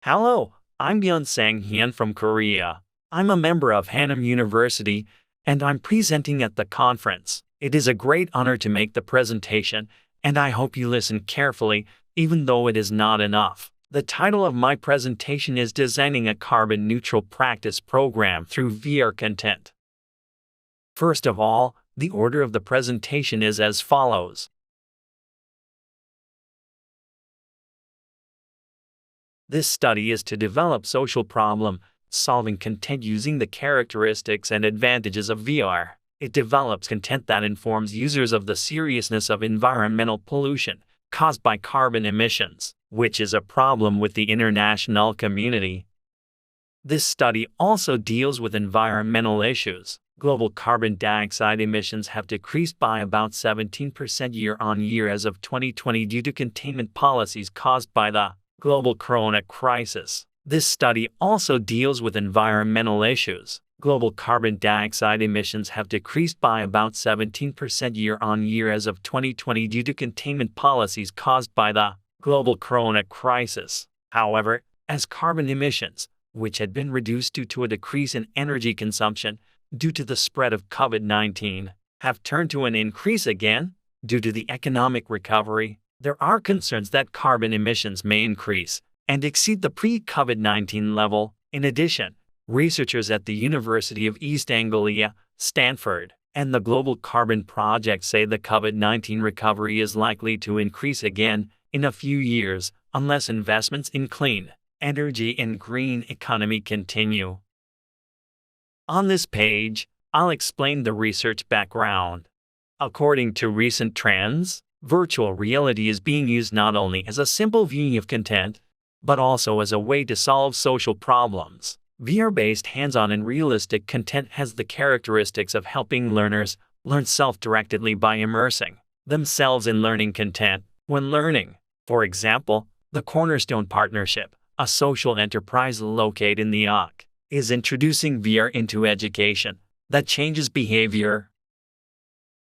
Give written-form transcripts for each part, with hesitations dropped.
Hello, I'm Hyeon from Korea. I'm a member of Hannam University, and I'm presenting at the conference. It is a great honor to make the presentation, and I hope you listen carefully, even though it is not enough. The title of my presentation is Designing a Carbon-Neutral Practice Program through VR Content. First of all, the order of the presentation is as follows. This study is to develop social problem-solving content using the characteristics and advantages of VR. It develops content that informs users of the seriousness of environmental pollution caused by carbon emissions, which is a problem with the international community. This study also deals with environmental issues. Global carbon dioxide emissions have decreased by about 17% year-on-year as of 2020 due to containment policies caused by the global corona crisis. This study also deals with environmental issues. Global carbon dioxide emissions have decreased by about 17% year-on-year as of 2020 due to containment policies caused by the global corona crisis. However, as carbon emissions, which had been reduced due to a decrease in energy consumption due to the spread of COVID-19, have turned to an increase again due to the economic recovery, there are concerns that carbon emissions may increase and exceed the pre-COVID-19 level. In addition, researchers at the University of East Anglia, Stanford, and the Global Carbon Project say the COVID-19 recovery is likely to increase again in a few years unless investments in clean energy and green economy continue. On this page, I'll explain the research background. According to recent trends, virtual reality is being used not only as a simple viewing of content, but also as a way to solve social problems. VR-based hands-on and realistic content has the characteristics of helping learners learn self-directedly by immersing themselves in learning content when learning. For example, the Cornerstone Partnership, a social enterprise located in the UK, is introducing VR into education that changes behavior.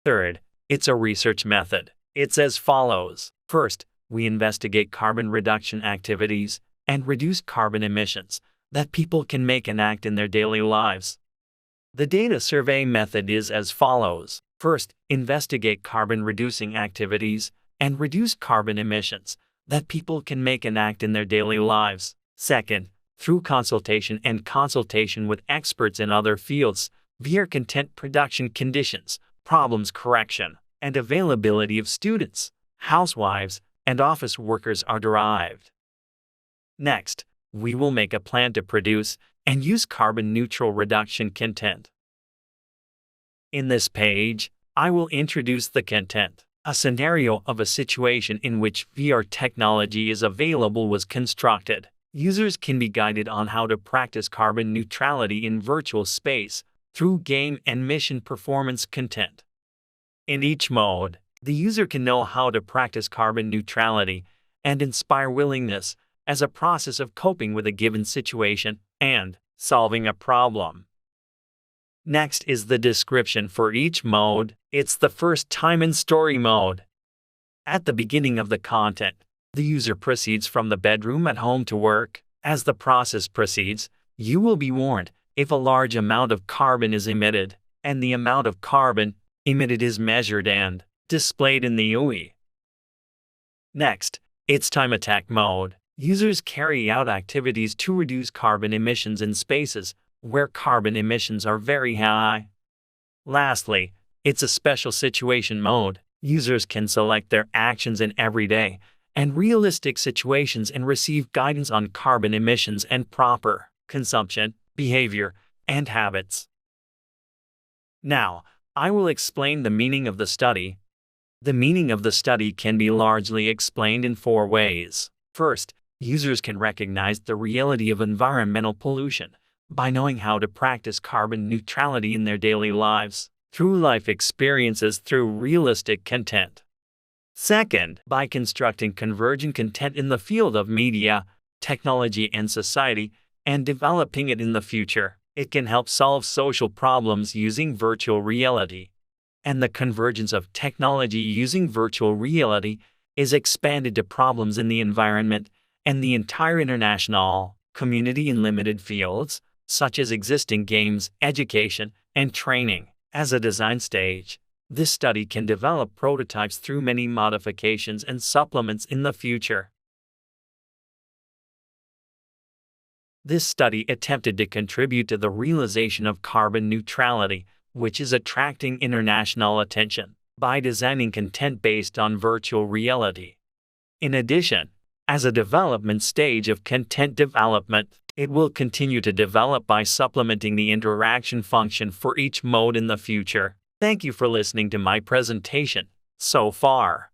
Third, it's a research method. It's as follows. First, we investigate carbon reduction activities and reduce carbon emissions that people can make and act in their daily lives. The data survey method is as follows. First, investigate carbon-reducing activities and reduce carbon emissions that people can make and act in their daily lives. Second, through consultation with experts in other fields, VR content production conditions, problems correction, and availability of students, housewives, and office workers are derived. Next, we will make a plan to produce and use carbon-neutral reduction content. In this page, I will introduce the content. A scenario of a situation in which VR technology is available was constructed. Users can be guided on how to practice carbon neutrality in virtual space through game and mission performance content. In each mode, the user can know how to practice carbon neutrality and inspire willingness as a process of coping with a given situation and solving a problem. Next is the description for each mode. It's the first time in story mode. At the beginning of the content, the user proceeds from the bedroom at home to work. As the process proceeds, you will be warned if a large amount of carbon is emitted, and the amount of carbon emitted is measured and displayed in the UI. Next, it's time attack mode. Users carry out activities to reduce carbon emissions in spaces where carbon emissions are very high. Lastly, it's a special situation mode. Users can select their actions in everyday and realistic situations and receive guidance on carbon emissions and proper consumption, behavior, and habits. Now, I will explain the meaning of the study. The meaning of the study can be largely explained in 4 ways. First, users can recognize the reality of environmental pollution by knowing how to practice carbon neutrality in their daily lives through life experiences through realistic content. Second, by constructing convergent content in the field of media, technology, and society, and developing it in the future, it can help solve social problems using virtual reality. And the convergence of technology using virtual reality is expanded to problems in the environment and the entire international community in limited fields, such as existing games, education, and training. As a design stage, this study can develop prototypes through many modifications and supplements in the future. This study attempted to contribute to the realization of carbon neutrality, which is attracting international attention, by designing content based on virtual reality. In addition, as a development stage of content development, it will continue to develop by supplementing the interaction function for each mode in the future. Thank you for listening to my presentation so far.